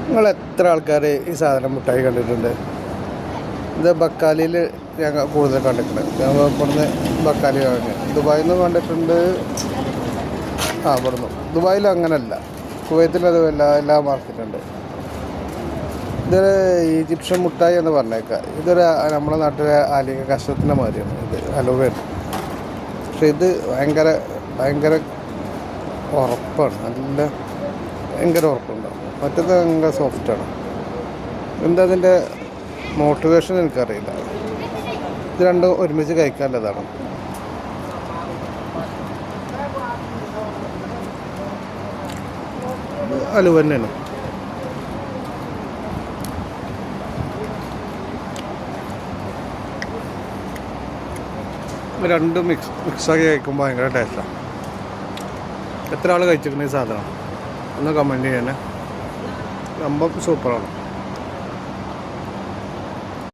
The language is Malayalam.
നിങ്ങൾ എത്ര ആൾക്കാർ ഈ സാധനം മുട്ടായി കണ്ടിട്ടുണ്ട്? ഇത് ബക്കാലിയിൽ ഞങ്ങൾ കൂടുതൽ കണ്ടിട്ടുണ്ട്. ഞങ്ങൾ ഇവിടുന്ന് ബക്കാലി വാങ്ങി ദുബായിൽ നിന്ന് കണ്ടിട്ടുണ്ട്. ഇവിടുന്ന് ദുബായിൽ അങ്ങനല്ല, കുവൈത്തിലത് എല്ലാ മാർക്കറ്റുണ്ട്. ഇതൊരു ഈജിപ്ഷ്യൻ മുട്ടായി എന്ന് പറഞ്ഞേക്കാം. ഇതൊരു നമ്മുടെ നാട്ടിലെ ആലിക കഷ്ണത്തിൻ്റെ മാതിരിയാണ് ഇത്, അലുവയാണ്. പക്ഷെ ഇത് ഭയങ്കര ഉറപ്പാണ്, നല്ല ഭയങ്കര ഉറപ്പുണ്ടാവും. മറ്റേത് ഭയങ്കര സോഫ്റ്റാണ്. എന്താ അതിൻ്റെ മോട്ടിവേഷൻ എനിക്കറിയില്ല. ഇത് രണ്ടും ഒരുമിച്ച് കഴിക്കാനുള്ളതാണ്. അലുവ തന്നെയാണ്. രണ്ടും മിക്സാക്കി കഴിക്കുമ്പോൾ ഭയങ്കര ടേസ്റ്റാണ്. എത്ര ആൾ കഴിച്ചിരിക്കുന്ന ഈ സാധനം ഒന്ന് കമൻറ്റ് ചെയ്യണേ. സംഭവം സൂപ്പറാണ്.